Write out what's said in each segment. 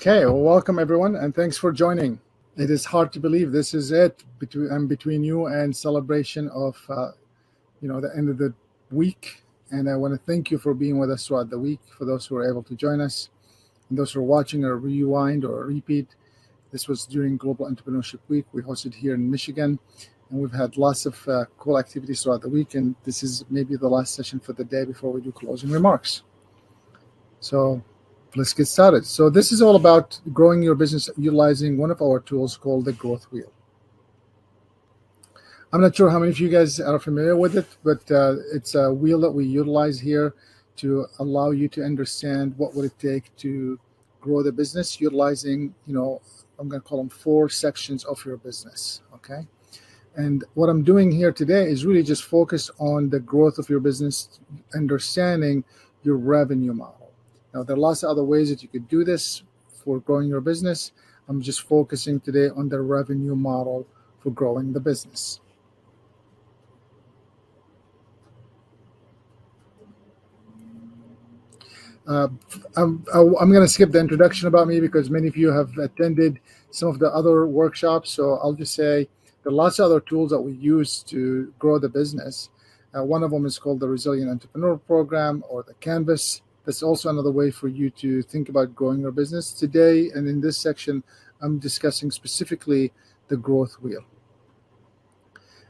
Okay, well, welcome everyone, and thanks for joining. It is hard to believe this is it. I'm between you and celebration of, the end of the week, and I want to thank you for being with us throughout the week. For those who are able to join us, and those who are watching a rewind or a repeat, this was during Global Entrepreneurship Week. We hosted here in Michigan, and we've had lots of cool activities throughout the week. And this is maybe the last session for the day before we do closing remarks. So let's get started. So this is all about growing your business utilizing one of our tools called the Growth Wheel. I'm not sure how many of you guys are familiar with it, but it's a wheel that we utilize here to allow you to understand what would it take to grow the business utilizing, I'm going to call them 4 sections of your business, okay? And what I'm doing here today is really just focus on the growth of your business, understanding your revenue model. Now, there are lots of other ways that you could do this for growing your business. I'm just focusing today on the revenue model for growing the business. I'm going to skip the introduction about me because many of you have attended some of the other workshops. So I'll just say there are lots of other tools that we use to grow the business. One of them is called the Resilient Entrepreneur Program or the Canvas. That's also another way for you to think about growing your business. Today, and in this section, I'm discussing specifically the Growth Wheel.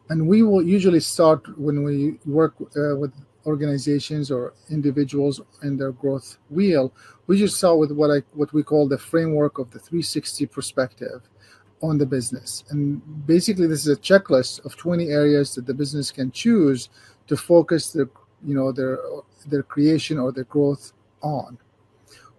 And we will usually start when we work with organizations or individuals in their growth wheel. We just start with what we call the framework of the 360 perspective on the business. And basically, this is a checklist of 20 areas that the business can choose to focus their creation or their growth on.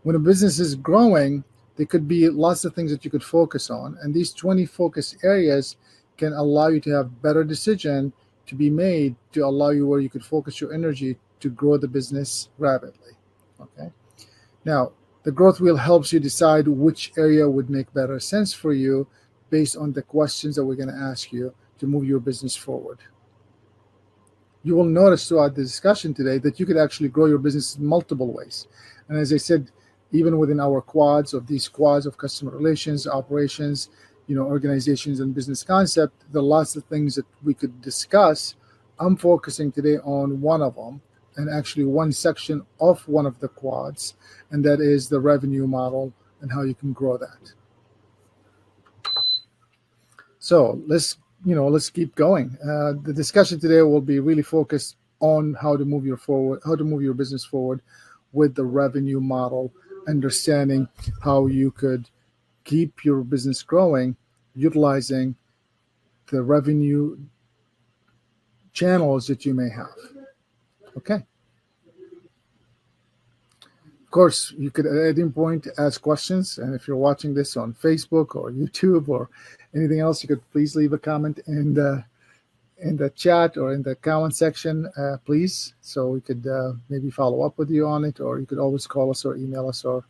When a business is growing, there could be lots of things that you could focus on, and these 20 focus areas can allow you to have better decision to be made to allow you where you could focus your energy to grow the business rapidly. Okay. Now, the growth wheel helps you decide which area would make better sense for you based on the questions that we're going to ask you to move your business forward. You will notice throughout the discussion today that you could actually grow your business in multiple ways. And as I said, even within our quads of customer relations, operations, organizations and business concept, there are lots of things that we could discuss. I'm focusing today on one of them, and actually one section of one of the quads, and that is the revenue model and how you can grow that. So let's keep going. The discussion today will be really focused on how to move your business forward with the revenue model, understanding how you could keep your business growing, utilizing the revenue channels that you may have. Okay. Of course, you could at any point ask questions, and if you're watching this on Facebook or YouTube or anything else, you could please leave a comment in the chat or in the comment section, please, so we could maybe follow up with you on it, or you could always call us or email us or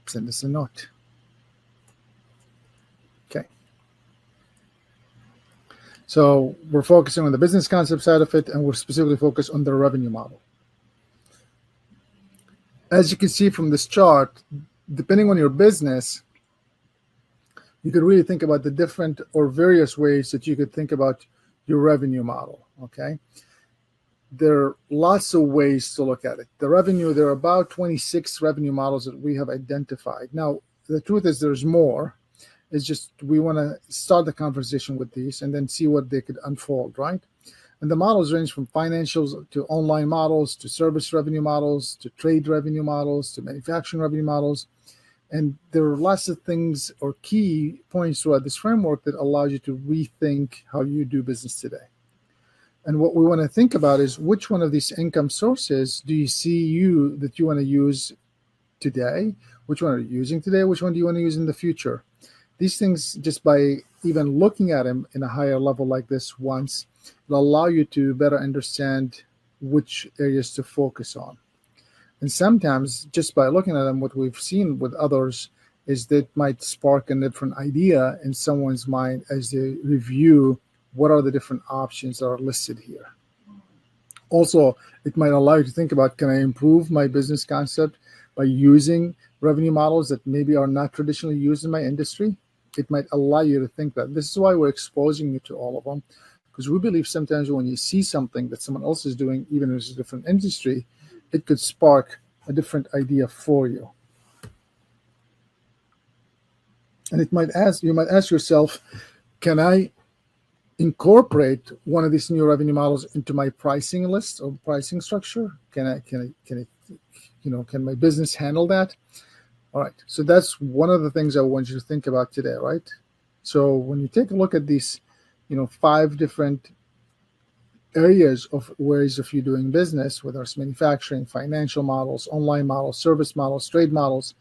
send us a note. Okay. So we're focusing on the business concept side of it, and we're specifically focused on the revenue model. As you can see from this chart, depending on your business, you could really think about the different or various ways that you could think about your revenue model, okay? There are lots of ways to look at it. There are about 26 revenue models that we have identified. Now, the truth is there's more. It's just we want to start the conversation with these and then see what they could unfold, right? And the models range from financials to online models to service revenue models to trade revenue models to manufacturing revenue models. And there are lots of things or key points throughout this framework that allows you to rethink how you do business today. And what we want to think about is which one of these income sources do you see that you want to use today? Which one are you using today? Which one do you want to use in the future? These things, just by even looking at them in a higher level like this once, will allow you to better understand which areas to focus on. And sometimes just by looking at them, what we've seen with others is that might spark a different idea in someone's mind as they review what are the different options that are listed here. Also, it might allow you to think about, can I improve my business concept by using revenue models that maybe are not traditionally used in my industry, it might allow you to think that. This is why we're exposing you to all of them, because we believe sometimes when you see something that someone else is doing, even if it's a different industry, it could spark a different idea for you. And you might ask yourself, can I incorporate one of these new revenue models into my pricing list or pricing structure? Can my business handle that? All right. So that's one of the things I want you to think about today, right? So when you take a look at these, 5 different areas of ways of you doing business, whether it's manufacturing, financial models, online models, service models, trade models,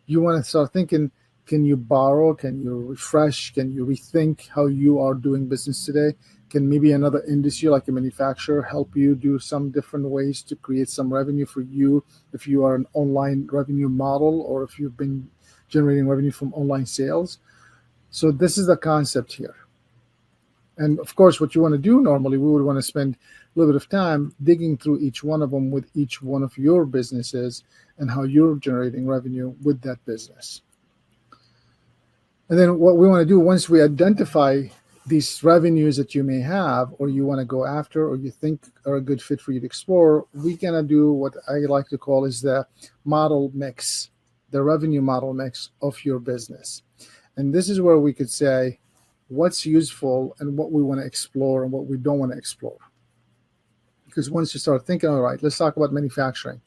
you want to start thinking, can you borrow? Can you refresh? Can you rethink how you are doing business today? Can maybe another industry like a manufacturer help you do some different ways to create some revenue for you if you are an online revenue model or if you've been generating revenue from online sales? So this is the concept here. And of course, what you want to do normally, we would want to spend a little bit of time digging through each one of them with each one of your businesses and how you're generating revenue with that business. And then what we want to do once we identify these revenues that you may have or you want to go after or you think are a good fit for you to explore, we're going to do what I like to call is the model mix, the revenue model mix of your business. And this is where we could say what's useful and what we want to explore and what we don't want to explore. Because once you start thinking, all right, let's talk about manufacturing.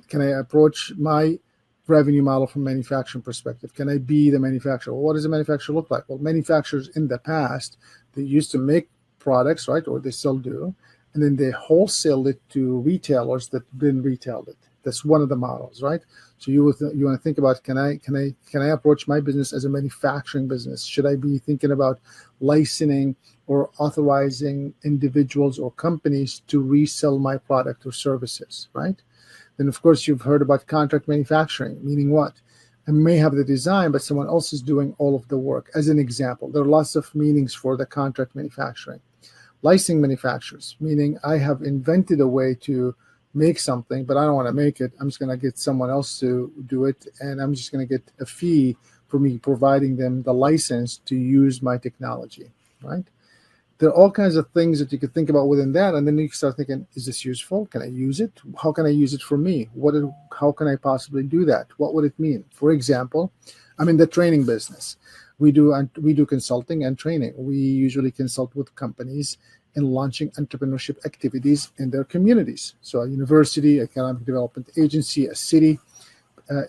Can I approach my revenue model from manufacturing perspective? Can I be the manufacturer? Well, what does a manufacturer look like? Well, manufacturers in the past, they used to make products, right? Or they still do. And then they wholesale it to retailers that didn't retail it. That's one of the models, right? So you want to think about, can I approach my business as a manufacturing business? Should I be thinking about licensing or authorizing individuals or companies to resell my product or services, right? Then, of course, you've heard about contract manufacturing, meaning what? I may have the design, but someone else is doing all of the work. As an example, there are lots of meanings for the contract manufacturing. Licensing manufacturers, meaning I have invented a way to make something, but I don't want to make it. I'm just going to get someone else to do it, and I'm just going to get a fee for me providing them the license to use my technology, right? There are all kinds of things that you could think about within that, and then you start thinking, is this useful? Can I use it? How can I use it for me? How can I possibly do that? What would it mean? For example, I'm in the training business. We do consulting and training. We usually consult with companies in launching entrepreneurship activities in their communities. So a university, economic development agency, a city,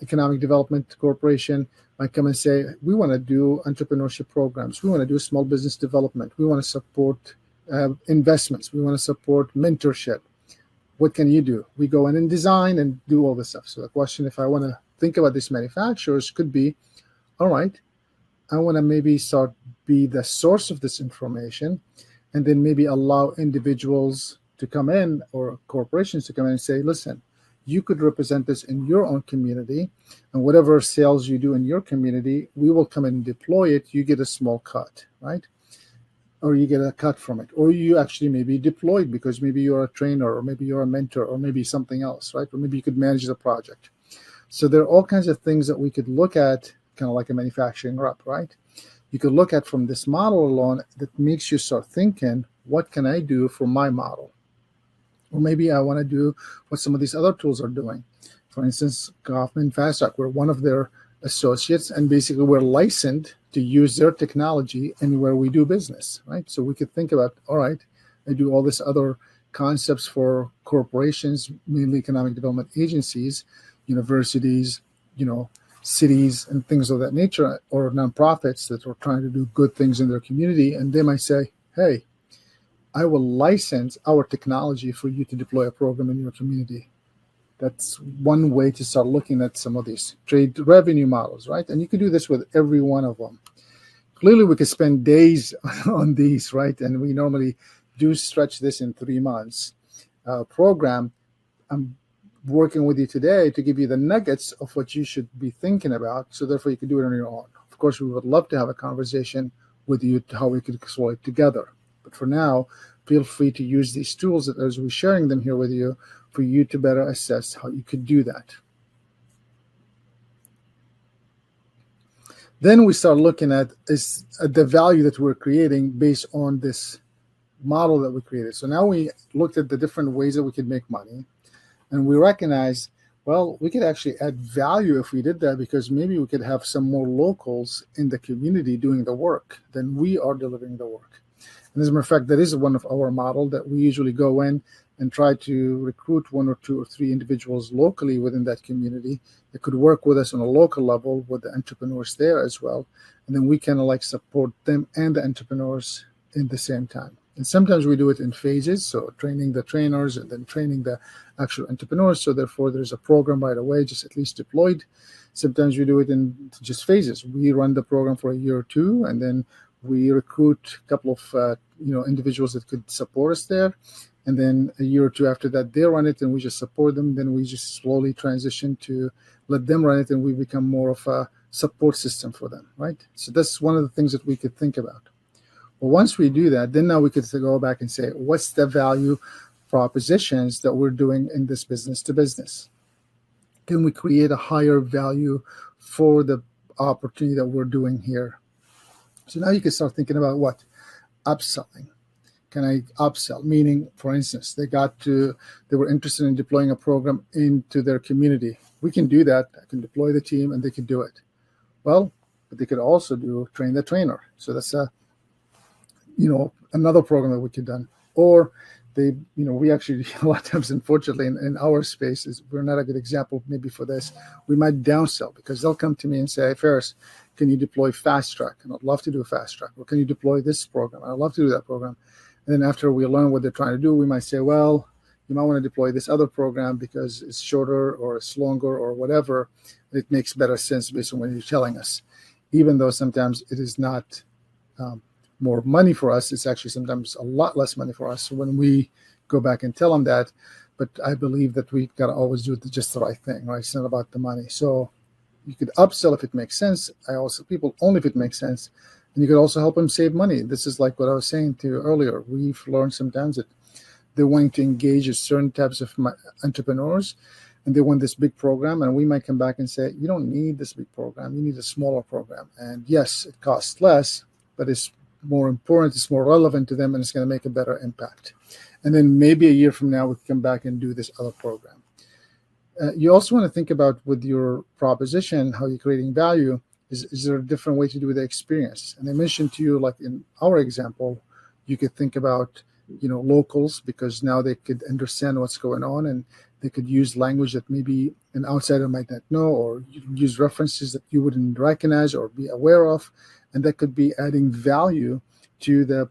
economic development corporation might come and say, we want to do entrepreneurship programs. We want to do small business development. We want to support investments. We want to support mentorship. What can you do? We go in and design and do all this stuff. So the question, if I want to think about these manufacturers, could be, all right, I want to maybe start be the source of this information and then maybe allow individuals to come in or corporations to come in and say, listen, you could represent this in your own community, and whatever sales you do in your community, we will come and deploy it. You get a small cut, right? Or you get a cut from it. Or you actually may be deployed because maybe you're a trainer or maybe you're a mentor or maybe something else, right? Or maybe you could manage the project. So there are all kinds of things that we could look at, kind of like a manufacturing rep, right? You could look at from this model alone that makes you start thinking, what can I do for my model? Or maybe I want to do what some of these other tools are doing. For instance, Kaufman Fast Track, we're one of their associates, and basically we're licensed to use their technology anywhere we do business, right? So we could think about, all right, I do all this other concepts for corporations, mainly economic development agencies, universities, cities and things of that nature, or nonprofits that are trying to do good things in their community. And they might say, hey, I will license our technology for you to deploy a program in your community. That's one way to start looking at some of these trade revenue models, right? And you can do this with every one of them. Clearly, we could spend days on these, right? And we normally do stretch this in 3 months program. I'm working with you today to give you the nuggets of what you should be thinking about, so therefore you can do it on your own. Of course, we would love to have a conversation with you to how we could explore it together. But for now, feel free to use these tools as we're sharing them here with you for you to better assess how you could do that. Then we start looking at is the value that we're creating based on this model that we created. So now we looked at the different ways that we could make money, and we recognize, well, we could actually add value if we did that, because maybe we could have some more locals in the community doing the work than we are delivering the work. And as a matter of fact, that is one of our model that we usually go in and try to recruit 1 or 2 or 3 individuals locally within that community that could work with us on a local level with the entrepreneurs there as well. And then we kind of like support them and the entrepreneurs in the same time. And sometimes we do it in phases, so training the trainers and then training the actual entrepreneurs. So therefore, there's a program right away, just at least deployed. Sometimes we do it in just phases. We run the program for a year or 2, and then we recruit a couple of individuals that could support us there. And then a year or 2 after that, they run it, and we just support them. Then we just slowly transition to let them run it, and we become more of a support system for them, right? So that's one of the things that we could think about. Well, once we do that, then now we could go back and say, what's the value propositions that we're doing in this business to business? Can we create a higher value for the opportunity that we're doing here? So now you can start thinking about what? Upselling. Can I upsell? Meaning, for instance, they were interested in deploying a program into their community. We can do that. I can deploy the team and they can do it. Well, but they could also train the trainer. So that's another program that we could done. Or we actually, a lot of times, unfortunately, in our spaces, we're not a good example maybe for this. We might downsell because they'll come to me and say, Ferris, can you deploy Fast Track? And I'd love to do a Fast Track. Or can you deploy this program? I'd love to do that program. And then after we learn what they're trying to do, we might say, well, you might want to deploy this other program because it's shorter or it's longer or whatever. It makes better sense based on what you're telling us. Even though sometimes it is not more money for us, it's actually sometimes a lot less money for us when we go back and tell them that. But I believe that we got to always do just the right thing, right? It's not about the money. So you could upsell if it makes sense. I also people only if it makes sense. And you could also help them save money. This is like what I was saying to you earlier. We've learned sometimes that they're wanting to engage with certain types of entrepreneurs, and they want this big program. And we might come back and say, you don't need this big program. You need a smaller program. And yes, it costs less, but it's more important, it's more relevant to them, and it's going to make a better impact. And then maybe a year from now, we can come back and do this other program. You also want to think about with your proposition, how you're creating value. Is there a different way to do the experience? And I mentioned to you, like in our example, you could think about, locals, because now they could understand what's going on and they could use language that maybe an outsider might not know, or you can use references that you wouldn't recognize or be aware of. And that could be adding value to the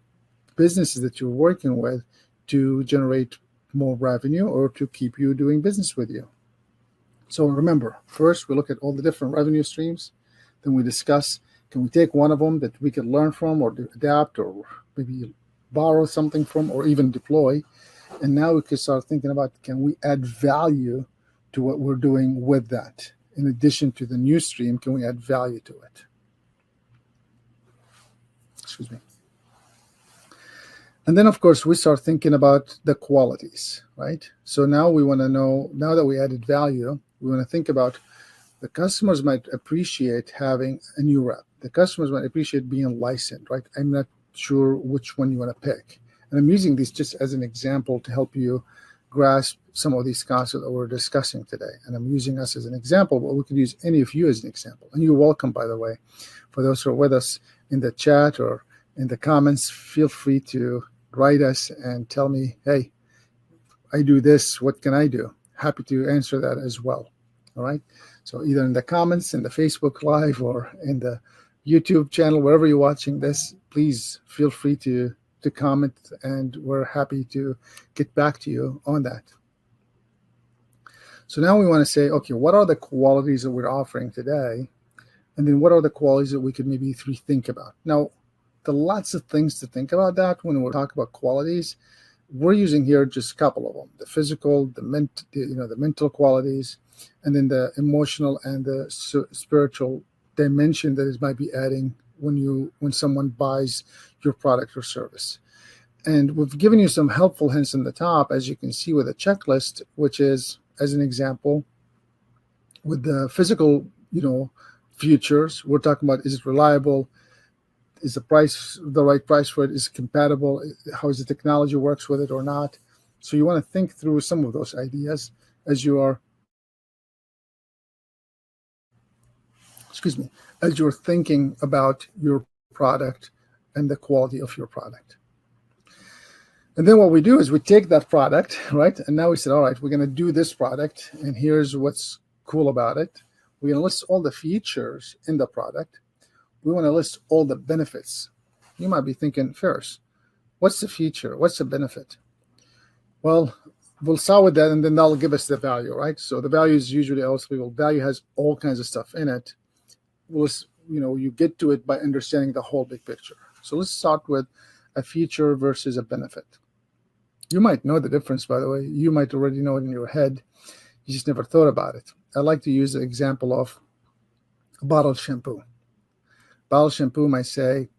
businesses that you're working with to generate more revenue or to keep you doing business with you. So remember, first we look at all the different revenue streams. Then we discuss, can we take one of them that we could learn from or adapt or maybe borrow something from or even deploy? And now we can start thinking about, can we add value to what we're doing with that? In addition to the new stream, can we add value to it? Excuse me. And then, of course, we start thinking about the qualities, right? So now we want to know, now that we added value, we want to think about the customers might appreciate having a new rep. The customers might appreciate being licensed, right? I'm not sure which one you want to pick. And I'm using these just as an example to help you grasp some of these concepts that we're discussing today. And I'm using us as an example, but we could use any of you as an example. And you're welcome, by the way. For those who are with us in the chat or in the comments, feel free to write us and tell me, hey, I do this, what can I do? Happy to answer that as well. All right. So either in the comments, in the Facebook Live, or in the YouTube channel, wherever you're watching this, please feel free to comment, and we're happy to get back to you on that. So now we want to say, okay, what are the qualities that we're offering today? And then what are the qualities that we could maybe think about? Now, there are lots of things to think about that when we talk about qualities. We're using here just a couple of them: the physical, the mental qualities, and then the emotional and the spiritual dimension that it might be adding when someone buys your product or service. And we've given you some helpful hints in the top, as you can see with a checklist, which is, as an example, with the physical, Features, we're talking about, is it reliable? Is the price the right price for it? Is it compatible? How is the technology works with it or not? So you want to think through some of those ideas as you are, as you're thinking about your product and the quality of your product. And then what we do is we take that product, right? And now we said, all right, we're going to do this product, and here's what's cool about it. We're going to list all the features in the product. We want to list all the benefits. You might be thinking, Ferris, what's the feature? What's the benefit? Well, we'll start with that, and then that'll give us the value, right? So the value is usually also, value has all kinds of stuff in it. You get to it by understanding the whole big picture. So let's start with a feature versus a benefit. You might know the difference, by the way. You might already know it in your head. You just never thought about it. I like to use the example of a bottled shampoo. Bottled shampoo might say,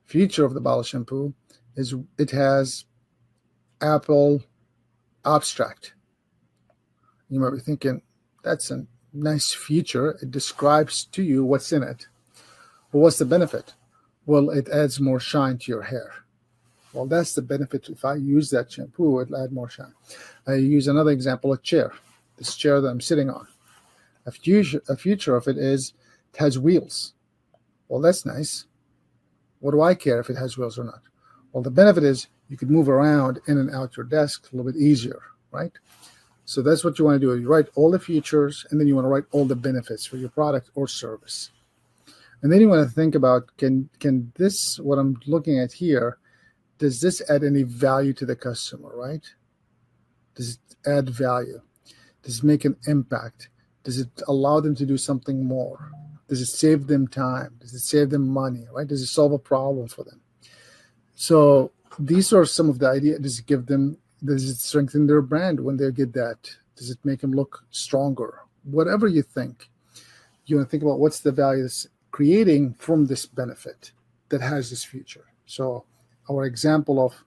feature of the bottled shampoo is it has apple abstract. You might be thinking, that's a nice feature. It describes to you what's in it. But what's the benefit? Well, it adds more shine to your hair. Well, that's the benefit. If I use that shampoo, it'll add more shine. I use another example, a chair. This chair that I'm sitting on. A feature of it is it has wheels. Well, that's nice. What do I care if it has wheels or not? Well, the benefit is you could move around in and out your desk a little bit easier, right? So that's what you want to do. You write all the features, and then you want to write all the benefits for your product or service. And then you want to think about, can this, what I'm looking at here, does this add any value to the customer, right? Does it add value? Does it make an impact? Does it allow them to do something more? Does it save them time? Does it save them money, right? Does it solve a problem for them? So these are some of the ideas. Does it strengthen their brand when they get that? Does it make them look stronger? Whatever you think, you want to think about what's the value that's creating from this benefit that has this feature. So our example of,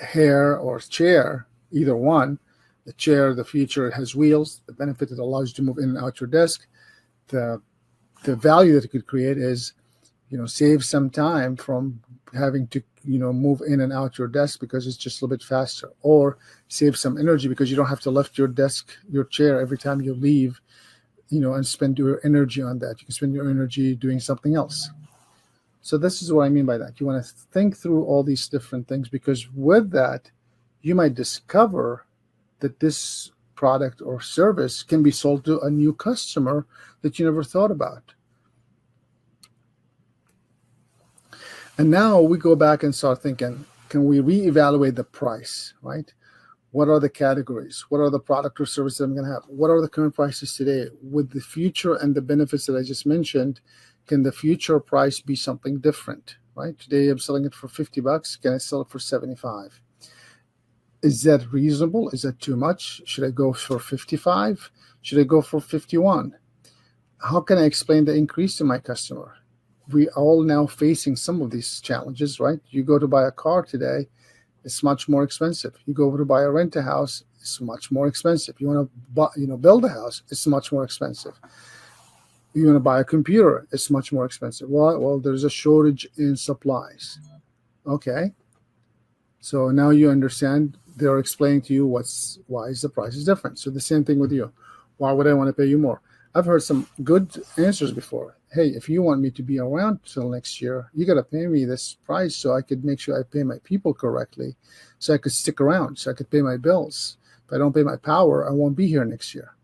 hair or chair, either one, the chair, the feature, it has wheels. The benefit, it allows you to move in and out your desk. The value that it could create is, save some time from having to, move in and out your desk because it's just a little bit faster, or save some energy because you don't have to lift your chair every time you leave, and spend your energy on that. You can spend your energy doing something else. So this is what I mean by that. You want to think through all these different things, because with that, you might discover that this product or service can be sold to a new customer that you never thought about. And now we go back and start thinking, can we reevaluate the price, right? What are the categories? What are the product or service that I'm going to have? What are the current prices today? With the future and the benefits that I just mentioned, can the future price be something different, right? Today I'm selling it for $50. Can I sell it for $75? Is that reasonable? Is that too much? Should I go for $55? Should I go for $51? How can I explain the increase to my customer? We all now facing some of these challenges, right? You go to buy a car today, it's much more expensive. You go over to buy a rent a house, it's much more expensive. You want to build a house, it's much more expensive. You want to buy a computer, it's much more expensive. Well, there's a shortage in supplies. Okay. So now you understand, they're explaining to you why is the price is different. So the same thing with you. Why would I want to pay you more? I've heard some good answers before. Hey, if you want me to be around till next year, you got to pay me this price so I could make sure I pay my people correctly, so I could stick around, so I could pay my bills. If I don't pay my power, I won't be here next year.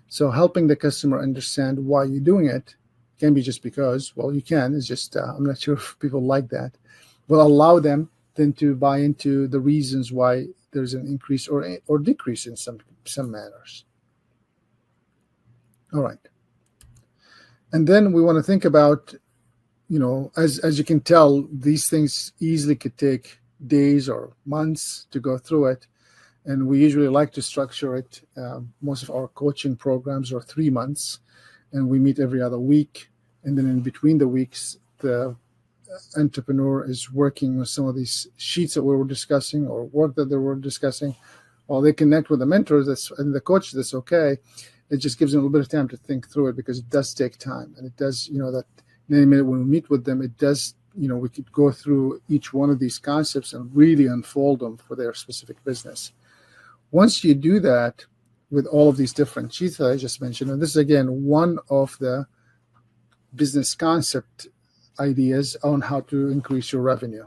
So helping the customer understand why you're doing it can be just because, well, you can. It's just, I'm not sure if people like that. Will allow them then to buy into the reasons why there's an increase or decrease in some manners. All right. And then we want to think about, as you can tell, these things easily could take days or months to go through it. And we usually like to structure it. Most of our coaching programs are 3 months, and we meet every other week. And then in between the weeks, the entrepreneur is working with some of these sheets that we were discussing or work that they were discussing, while they connect with the mentors and the coach. That's okay. it just gives them a little bit of time to think through it, because it does take time, and it does, that in a minute when we meet with them, it does, we could go through each one of these concepts and really unfold them for their specific business. Once you do that with all of these different sheets that I just mentioned, and this is again one of the business concept ideas on how to increase your revenue.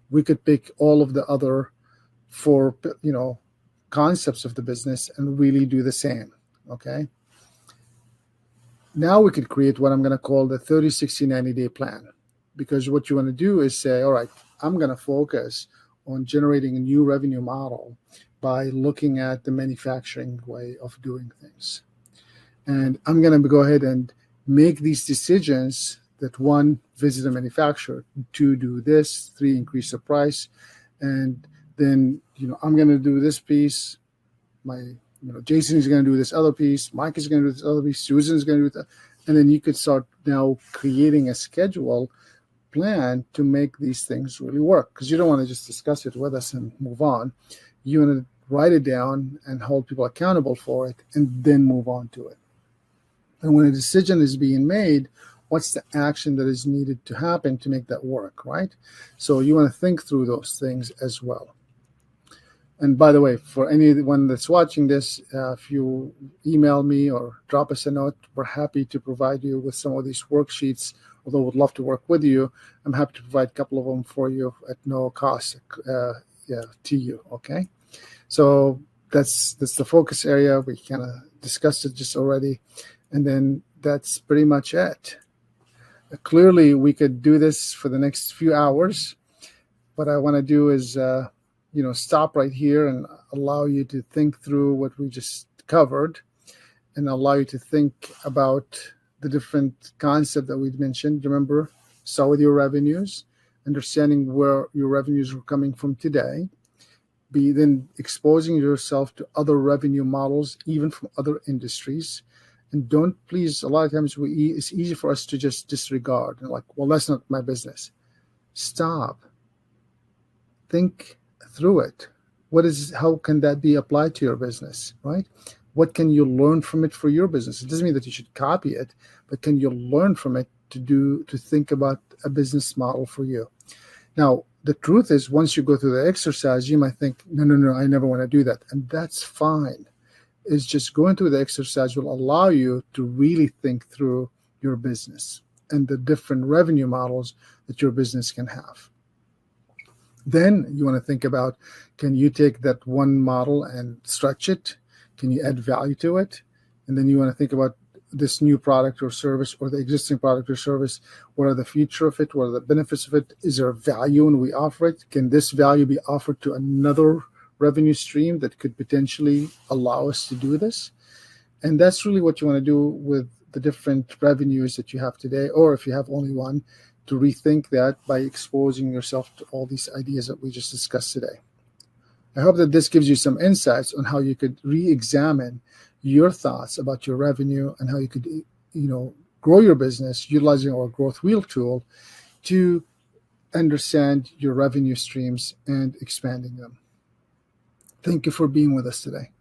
We could pick all of the other 4, concepts of the business and really do the same. Okay. Now we could create what I'm going to call the 30, 60, 90-day plan, because what you want to do is say, all right, I'm going to focus on generating a new revenue model by looking at the manufacturing way of doing things. And I'm going to go ahead and make these decisions that 1, visit a manufacturer, 2, do this, 3, increase the price. And then, I'm going to do this piece. Jason is going to do this other piece. Mike is going to do this other piece. Susan is going to do that. And then you could start now creating a schedule plan to make these things really work, because you don't want to just discuss it with us and move on. You want to write it down and hold people accountable for it, and then move on to it. And when a decision is being made, what's the action that is needed to happen to make that work, right? So you want to think through those things as well. And by the way, for anyone that's watching this, if you email me or drop us a note, we're happy to provide you with some of these worksheets. Although we'd love to work with you, I'm happy to provide a couple of them for you at no cost to you, okay? So that's the focus area. We kind of discussed it just already. And then that's pretty much it. Clearly, we could do this for the next few hours. What I want to do is stop right here and allow you to think through what we just covered, and allow you to think about the different concepts that we've mentioned. Remember, start with your revenues, understanding where your revenues are coming from today. Be then exposing yourself to other revenue models, even from other industries. And don't, please, a lot of times it's easy for us to just disregard. Like, well, that's not my business. Stop. Think through it. How can that be applied to your business, right? What can you learn from it for your business? It doesn't mean that you should copy it, but can you learn from it to think about a business model for you? Now, the truth is, once you go through the exercise, you might think, no, I never want to do that. And that's fine. It's just going through the exercise will allow you to really think through your business and the different revenue models that your business can have. Then you want to think about, can you take that one model and stretch it? Can you add value to it? And then you want to think about this new product or service, or the existing product or service. What are the future of it? What are the benefits of it? Is there a value when we offer it? Can this value be offered to another revenue stream that could potentially allow us to do this? And that's really what you want to do with the different revenues that you have today, or if you have only one, to rethink that by exposing yourself to all these ideas that we just discussed today. I hope that this gives you some insights on how you could re-examine your thoughts about your revenue and how you could, grow your business utilizing our growth wheel tool to understand your revenue streams and expanding them. Thank you for being with us today.